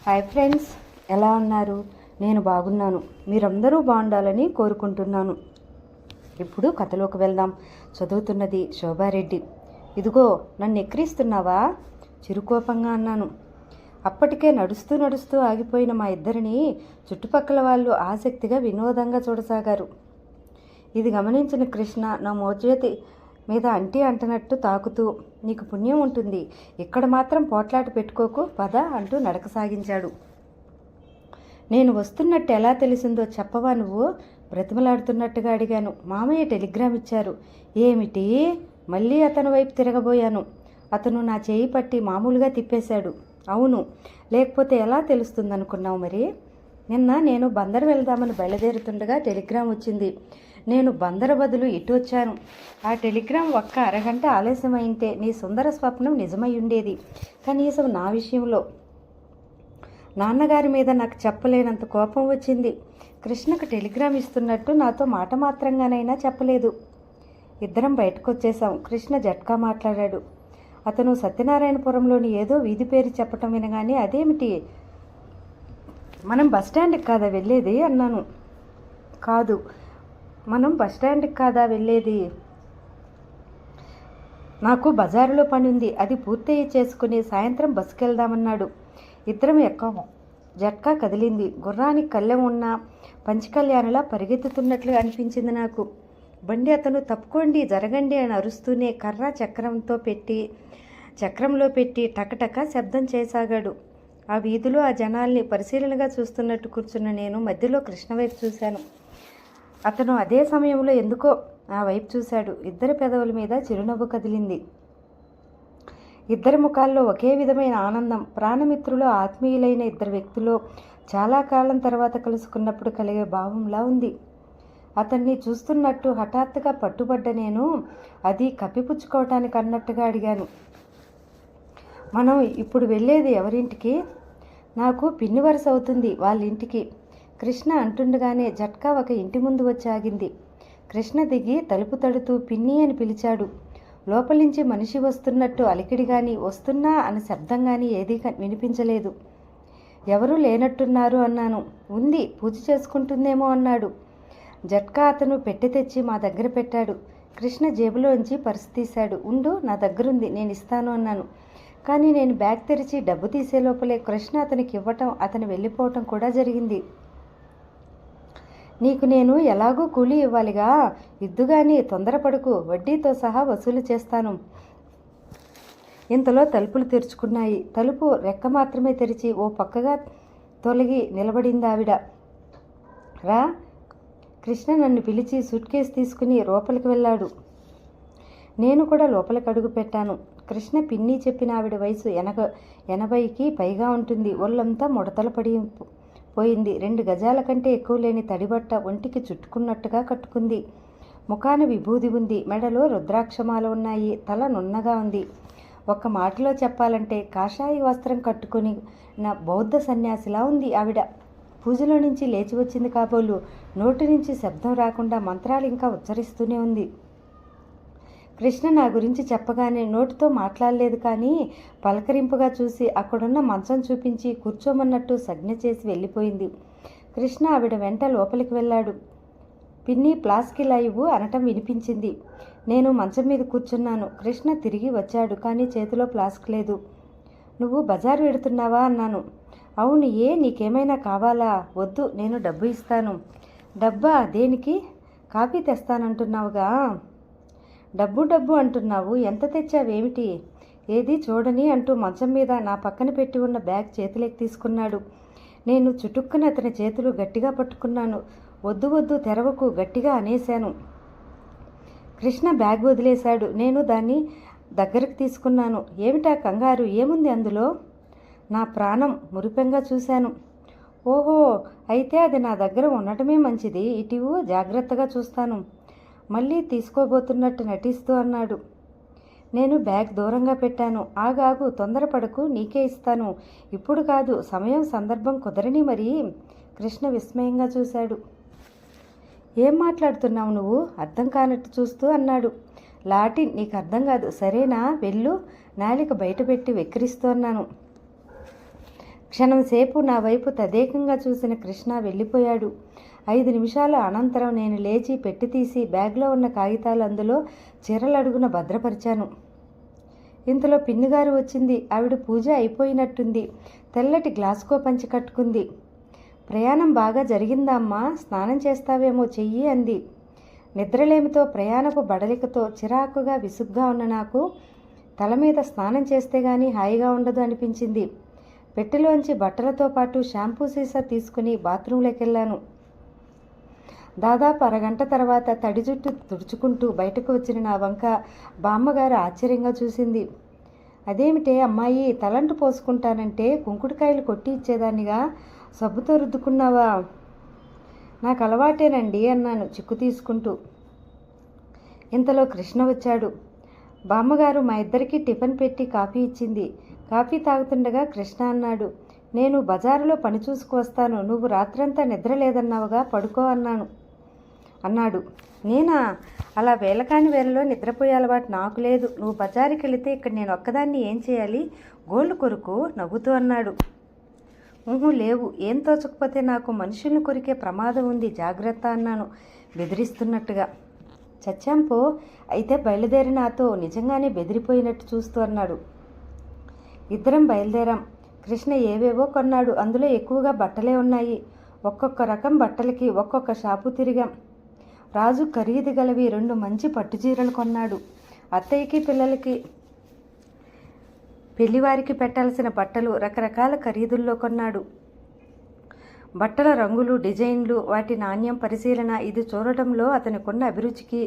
Hi friends, ఎలా ఉన్నారు? నేను బాగున్నాను. మీరందరూ బాగుండాలని కోరుకుంటున్నాను. ఇప్పుడు కథలోకి వెళ్దాం. చదువుతున్నది శోభారెడ్డి. ఇదిగో నన్ను ఎక్కిరిస్తున్నావా? చిరుకోపంగా అన్నాను. అప్పటికే నడుస్తూ నడుస్తూ ఆగిపోయిన మా ఇద్దరిని చుట్టుపక్కల వాళ్ళు ఆసక్తిగా వినోదంగా చూడసాగారు. ఇది గమనించిన కృష్ణ నా మోచేతి మీద అంటనట్టు తాకుతూ, నీకు పుణ్యం ఉంటుంది, ఇక్కడ మాత్రం పోట్లాట పెట్టుకోకు పద అంటూ నడక సాగించాడు. నేను వస్తున్నట్టు ఎలా తెలిసిందో చెప్పవా నువ్వు? బ్రతిమలాడుతున్నట్టుగా అడిగాను. మామయ్య టెలిగ్రామ్ ఇచ్చారు. ఏమిటి? మళ్ళీ అతని వైపు తిరగబోయాను. అతను నా చేయి పట్టి మామూలుగా తిప్పేశాడు. అవును, లేకపోతే ఎలా తెలుస్తుందనుకున్నావు మరి? నిన్న నేను బందరు వెళ్దామని బయలుదేరుతుండగా టెలిగ్రామ్ వచ్చింది. నేను బందర బదులు ఇటు వచ్చాను. ఆ టెలిగ్రామ్ ఒక్క అరగంట ఆలస్యమైంటే నీ సుందర స్వప్నం నిజమై ఉండేది. కనీసం నా విషయంలో. నాన్నగారి మీద నాకు చెప్పలేనంత కోపం వచ్చింది. కృష్ణకు టెలిగ్రామ్ ఇస్తున్నట్టు నాతో మాట మాత్రంగానైనా చెప్పలేదు. ఇద్దరం బయటకు వచ్చేసాం. కృష్ణ జట్కా మాట్లాడాడు. అతను సత్యనారాయణపురంలోని ఏదో వీధి పేరు చెప్పటం వినగానే, అదేమిటి, మనం బస్టాండ్కి కాదా వెళ్ళేది అన్నాను. కాదు, మనం బస్టాండ్కి కాదా వెళ్ళేది? నాకు బజారులో పని ఉంది, అది పూర్తయి చేసుకుని సాయంత్రం బస్సుకి వెళ్దామన్నాడు. ఇద్దరం ఎక్కాము. జట్కా కదిలింది. గుర్రానికి కళ్ళెం ఉన్న పంచకళ్యాణలా పరిగెత్తుతున్నట్లు అనిపించింది నాకు. బండి అతను తప్పుకోండి, జరగండి అని అరుస్తూనే కర్ర చక్రంలో పెట్టి టకటక శబ్దం చేయసాగాడు. ఆ వీధిలో ఆ జనాల్ని పరిశీలనగా చూస్తున్నట్టు కూర్చున్న నేను మధ్యలో కృష్ణ వైపు చూశాను. అతను అదే సమయంలో ఎందుకో ఆ వైపు చూశాడు. ఇద్దరి పెదవుల మీద చిరునవ్వు కదిలింది. ఇద్దరి ముఖాల్లో ఒకే విధమైన ఆనందం. ప్రాణమిత్రులు, ఆత్మీయులైన ఇద్దరు వ్యక్తులు చాలా కాలం తర్వాత కలుసుకున్నప్పుడు కలిగే భావంలా ఉంది. అతన్ని చూస్తున్నట్టు హఠాత్తుగా పట్టుబడ్డ నేను అది కప్పిపుచ్చుకోవటానికి అన్నట్టుగా అడిగాను. మనం ఇప్పుడు వెళ్ళేది ఎవరింటికి? నాకు పిన్ని వరుస అవుతుంది, వాళ్ళ ఇంటికి. కృష్ణ అంటుండగానే జట్కా ఒక ఇంటి ముందు వచ్చి ఆగింది. కృష్ణ దిగి తలుపు తడుతూ పిన్ని అని పిలిచాడు. లోపలి నుంచి మనిషి వస్తున్నట్టు అలికిడి గాని, వస్తున్నా అన్న శబ్దం గాని ఏదీ వినిపించలేదు. ఎవరూ లేనట్టున్నారు అన్నాను. ఉంది, పూజ చేసుకుంటుందేమో అన్నాడు. జట్కా అతను పెట్టె తెచ్చి మా దగ్గర పెట్టాడు. కృష్ణ జేబులోంచి పర్సు తీశాడు. ఉండు, నా దగ్గరుంది, నేను ఇస్తాను అన్నాను. కానీ నేను బ్యాగ్ తెరిచి డబ్బు తీసే లోపలే కృష్ణ అతనికి ఇవ్వటం, అతను వెళ్ళిపోవటం కూడా జరిగింది. నీకు నేను ఎలాగూ కూలీ ఇవ్వాలిగా, ఇద్దుగాని, తొందరపడుకు, వడ్డీతో సహా వసూలు చేస్తాను. ఇంతలో తలుపులు తెరుచుకున్నాయి. తలుపు రెక్క మాత్రమే తెరిచి ఓ పక్కగా తొలగి నిలబడింది ఆవిడ. రా. కృష్ణ నన్ను పిలిచి సూట్ కేసు తీసుకుని లోపలికి వెళ్ళాడు. నేను కూడా లోపలికి అడుగు పెట్టాను. కృష్ణ పిన్ని చెప్పిన ఆవిడ వయసు 80కి పైగా ఉంటుంది. ఒళ్ళంతా ముడతలు పడి పోయింది. 2 గజాల కంటే ఎక్కువ లేని తడిబట్ట ఒంటికి చుట్టుకున్నట్టుగా కట్టుకుంది. ముఖాన విభూది ఉంది. మెడలో రుద్రాక్షమాల ఉన్నాయి. తల నున్నగా ఉంది. ఒక్క మాటలో చెప్పాలంటే కాషాయ వస్త్రం కట్టుకుని నా బౌద్ధ సన్యాసిలా ఉంది ఆవిడ. పూజలో నుంచి లేచి వచ్చింది కాబోలు నోటి నుంచి శబ్దం రాకుండా మంత్రాలు ఇంకా ఉచ్చరిస్తూనే ఉంది. కృష్ణ నా గురించి చెప్పగానే నోటితో మాట్లాడలేదు, కానీ పలకరింపుగా చూసి అక్కడున్న మంచం చూపించి కూర్చోమన్నట్టు సంజ్ఞ చేసి వెళ్ళిపోయింది. కృష్ణ ఆవిడ వెంట లోపలికి వెళ్ళాడు. పిన్ని ప్లాస్కి లైవ్ అనటం వినిపించింది. నేను మంచం మీద కూర్చున్నాను. కృష్ణ తిరిగి వచ్చాడు, కానీ చేతిలో ఫ్లాస్క్ లేదు. నువ్వు బజారు వెడుతున్నావా అన్నాను. అవును, ఏ, నీకేమైనా కావాలా? వద్దు, నేను డబ్బు ఇస్తాను. డబ్బా? దేనికి? కాఫీ తెస్తానంటున్నావుగా. డబ్బు అంటున్నావు, ఎంత తెచ్చావేమిటి? ఏది చూడని అంటూ మంచం మీద నా పక్కన పెట్టి ఉన్న బ్యాగ్ చేతిలోకి తీసుకున్నాడు. నేను చుట్టుక్కుని అతని చేతులు గట్టిగా పట్టుకున్నాను. వద్దు తెరవకు, గట్టిగా అనేశాను. కృష్ణ బ్యాగ్ వదిలేశాడు. నేను దాన్ని దగ్గరకు తీసుకున్నాను. ఏమిటా కంగారు? ఏముంది అందులో? నా ప్రాణం. మురిపెంగా చూశాను. ఓహో, అయితే అది నా దగ్గర ఉండటమే మంచిది. ఇటీవు, జాగ్రత్తగా చూస్తాను. మళ్ళీ తీసుకోబోతున్నట్టు నటిస్తూ అన్నాడు. నేను బ్యాగ్ దూరంగా పెట్టాను. ఆగాగు, తొందరపడకు, నీకే ఇస్తాను. ఇప్పుడు కాదు, సమయం సందర్భం కుదరని మరి. కృష్ణ విస్మయంగా చూశాడు. ఏం మాట్లాడుతున్నావు నువ్వు? అర్థం కానట్టు చూస్తూ అన్నాడు. లాటిన్ నీకు అర్థం కాదు, సరేనా? వెళ్ళు. నాలిక బయటపెట్టి వెక్కిరిస్తూ అన్నాను. క్షణంసేపు నా వైపు తదేకంగా చూసిన కృష్ణ వెళ్ళిపోయాడు. 5 నిమిషాల అనంతరం నేను లేచి పెట్టి తీసి బ్యాగ్లో ఉన్న కాగితాలు అందులో చీరలడుగున భద్రపరిచాను. ఇంతలో పిన్నిగారు వచ్చింది. ఆవిడ పూజ అయిపోయినట్టుంది. తెల్లటి గ్లాస్కో పంచి కట్టుకుంది. ప్రయాణం బాగా జరిగిందా అమ్మా? స్నానం చేస్తావేమో చెయ్యి అంది. నిద్రలేమితో ప్రయాణపు బడలికతో చిరాకుగా విసుగ్గా ఉన్న నాకు తల మీద స్నానం చేస్తే గానీ హాయిగా ఉండదు అనిపించింది. పెట్టెలోంచి బట్టలతో పాటు షాంపూ సీసా తీసుకుని బాత్రూంలోకి వెళ్ళాను. దాదాపు అరగంట తర్వాత తడి జుట్టు తుడుచుకుంటూ బయటకు వచ్చిన నా వంక బామ్మగారు ఆశ్చర్యంగా చూసింది. అదేమిటే అమ్మాయి, తలంటు పోసుకుంటానంటే కుంకుడుకాయలు కొట్టి ఇచ్చేదాన్నిగా సబ్బుతో రుద్దుకున్నావా? నాకు అలవాటేనండి అన్నాను చిక్కు తీసుకుంటూ. ఇంతలో కృష్ణ వచ్చాడు. బామ్మగారు మా ఇద్దరికీ టిఫిన్ పెట్టి కాఫీ ఇచ్చింది. కాఫీ తాగుతుండగా కృష్ణ అన్నాడు, నేను బజారులో పని చూసుకువస్తాను, నువ్వు రాత్రంతా నిద్ర లేదన్నావుగా, పడుకో అన్నాడు. నేనా? అలా వేళకాని వేళలో నిద్రపోయే అలవాటు నాకు లేదు. నువ్వు బజారుకి వెళితే ఇక్కడ నేను ఒక్కదాన్ని ఏం చేయాలి? గోళ్ళు కొరుకు నవ్వుతూ అన్నాడు. లేవు, ఏం తోచకపోతే నాకు మనుషుల్ని కొరికే ప్రమాదం ఉంది, జాగ్రత్త అన్నాను బెదిరిస్తున్నట్టుగా. చచ్చాంపో, అయితే బయలుదేరి నాతో నిజంగానే బెదిరిపోయినట్టు చూస్తూ అన్నాడు. ఇద్దరం బయలుదేరాం. కృష్ణ ఏవేవో కొన్నాడు. అందులో ఎక్కువగా బట్టలే ఉన్నాయి. ఒక్కొక్క రకం బట్టలకి ఒక్కొక్క షాపు తిరిగాం. రాజు ఖరీదు గలవి 2 మంచి పట్టుచీరలు కొన్నాడు. అత్తయ్యకి పిల్లలకి పెళ్లివారికి పెట్టాల్సిన బట్టలు రకరకాల ఖరీదుల్లో కొన్నాడు. బట్టల రంగులు, డిజైన్లు, వాటి నాణ్యం పరిశీలన ఇది చూడటంలో అతని కొన్న అభిరుచికి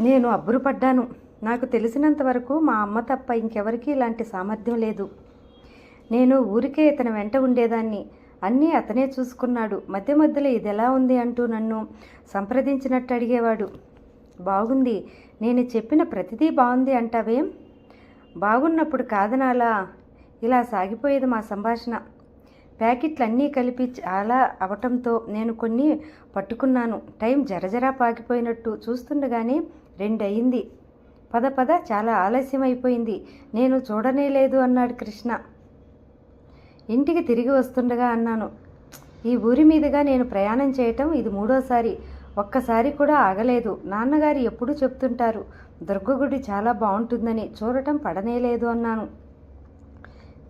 నేను అబ్బురపడ్డాను. నాకు తెలిసినంత వరకు మా అమ్మ తప్ప ఇంకెవరికీ ఇలాంటి సామర్థ్యం లేదు. నేను ఊరికే ఇతని వెంట ఉండేదాన్ని. అన్నీ అతనే చూసుకున్నాడు. మధ్య మధ్యలో ఇది ఎలా ఉంది అంటూ నన్ను సంప్రదించినట్టు అడిగేవాడు. బాగుంది, నేను చెప్పిన ప్రతిదీ బాగుంది అంటావేం? బాగున్నప్పుడు కాదనాలా? ఇలా సాగిపోయేది మా సంభాషణ. ప్యాకెట్లన్నీ కలిపి చాలా అవటంతో నేను కొన్ని పట్టుకున్నాను. టైం జరజరా పాకిపోయినట్టు చూస్తుండగానే 2 అయింది. పద చాలా ఆలస్యం అయిపోయింది, నేను చూడనే లేదు అన్నాడు కృష్ణ. ఇంటికి తిరిగి వస్తుండగా అన్నాను, ఈ ఊరి మీదుగా నేను ప్రయాణం చేయటం ఇది 3వసారి. ఒక్కసారి కూడా ఆగలేదు. నాన్నగారు ఎప్పుడూ చెప్తుంటారు దుర్గగుడి చాలా బాగుంటుందని, చూడటం పడనేలేదు అన్నాను.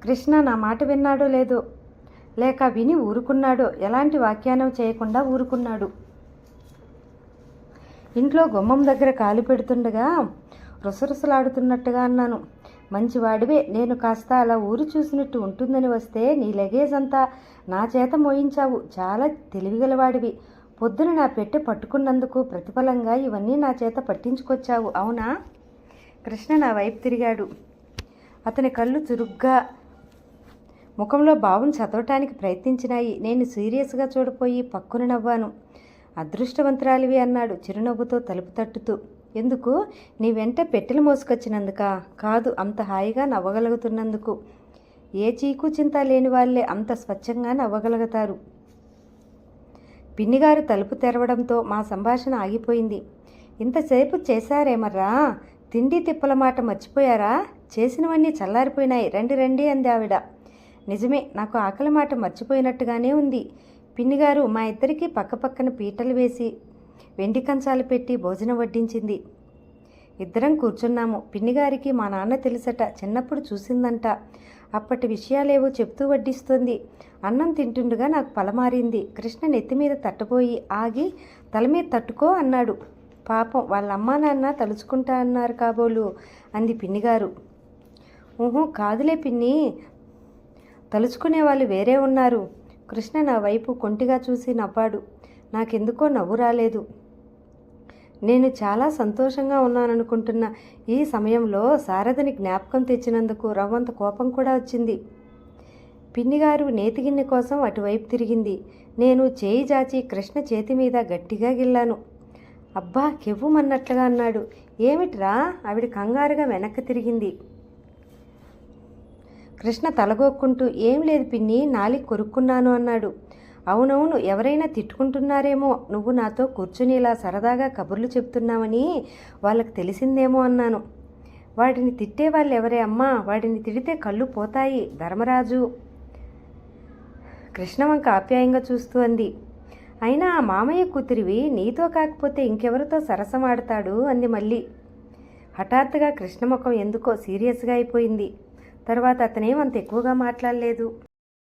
కృష్ణ నా మాట విన్నాడో లేదో, లేక విని ఊరుకున్నాడో, ఎలాంటి వ్యాఖ్యానం చేయకుండా ఊరుకున్నాడు. ఇంట్లో గుమ్మం దగ్గర కాలు పెడుతుండగా రుసరుసలాడుతున్నట్టుగా అన్నాను, మంచివాడివే, నేను కాస్త అలా ఊరు చూసినట్టు ఉంటుందని వస్తే నీ లగేజ్ అంతా నా చేత మోయించావు. చాలా తెలివిగలవాడివి. పొద్దున నా పెట్టె పట్టుకున్నందుకు ప్రతిఫలంగా ఇవన్నీ నా చేత పట్టించుకొచ్చావు, అవునా? కృష్ణ నా వైపు తిరిగాడు. అతని కళ్ళు చురుగ్గా ముఖంలో భావం చదవటానికి ప్రయత్నించినాయి. నేను సీరియస్గా చూడపోయి పక్కున నవ్వాను. అదృష్టవంతురాలివి అన్నాడు చిరునవ్వుతో తలుపు తట్టుతూ. ఎందుకు? నీ వెంట పెట్టెలు మోసుకొచ్చినందుకా? కాదు, అంత హాయిగా నవ్వగలుగుతున్నందుకు. ఏ చీకు చింత లేని వాళ్ళే అంత స్వచ్ఛంగా నవ్వగలుగుతారు. పిన్నిగారు తలుపు తెరవడంతో మా సంభాషణ ఆగిపోయింది. ఇంతసేపు చేశారేమర్రా? తిండి తిప్పల మాట మర్చిపోయారా? చేసినవన్నీ చల్లారిపోయినాయి, రండి అంది ఆవిడ. నిజమే, నాకు ఆకలి మాట మర్చిపోయినట్టుగానే ఉంది. పిన్నిగారు మా ఇద్దరికీ పక్కపక్కన పీటలు వేసి వెండి కంచాలు పెట్టి భోజనం వడ్డించింది. ఇద్దరం కూర్చున్నాము. పిన్నిగారికి మా నాన్న తెలుసట, చిన్నప్పుడు చూసిందంట. అప్పటి విషయాలేవో చెప్తూ వడ్డిస్తుంది. అన్నం తింటుండగా నాకు పలమారింది. కృష్ణ నెత్తి మీద తట్టబోయి ఆగి తల మీద తట్టుకో అన్నాడు. పాపం వాళ్ళ అమ్మా నాన్న తలుచుకుంటా అన్నారు కాబోలు అంది పిన్నిగారు. కాదులే పిన్ని, తలుచుకునే వాళ్ళు వేరే ఉన్నారు. కృష్ణ నా వైపు కొంటిగా చూసి నవ్వాడు. నాకెందుకో నవ్వు రాలేదు. నేను చాలా సంతోషంగా ఉన్నాననుకుంటున్న ఈ సమయంలో శారదని జ్ఞాపకం తెచ్చినందుకు రవ్వంత కోపం కూడా వచ్చింది. పిన్నిగారు నేతిగిన్నె కోసం అటువైపు తిరిగింది. నేను చేయి జాచి కృష్ణ చేతి మీద గట్టిగా గిల్లాను. అబ్బా, కెవ్వుమన్నట్లుగా అన్నాడు. ఏమిట్రా? ఆవిడ కంగారుగా వెనక్కి తిరిగింది. కృష్ణ తలగొక్కుంటూ ఏం లేదు పిన్ని, నాలిక కొరుక్కున్నాను అన్నాడు. అవునవును, ఎవరైనా తిట్టుకుంటున్నారేమో, నువ్వు నాతో కూర్చుని ఇలా సరదాగా కబుర్లు చెప్తున్నావని వాళ్ళకి తెలిసిందేమో అన్నాను. వాడిని తిట్టే వాళ్ళు ఎవరే అమ్మా? వాడిని తిడితే కళ్ళు పోతాయి. ధర్మరాజు కృష్ణ వంక ఆప్యాయంగా చూస్తూ అంది. అయినా ఆ మామయ్య కూతురివి, నీతో కాకపోతే ఇంకెవరితో సరసమాడతాడు అంది మళ్ళీ. హఠాత్తుగా కృష్ణ ముఖం ఎందుకో సీరియస్గా అయిపోయింది. తర్వాత అతనేం అంత ఎక్కువగా మాట్లాడలేదు.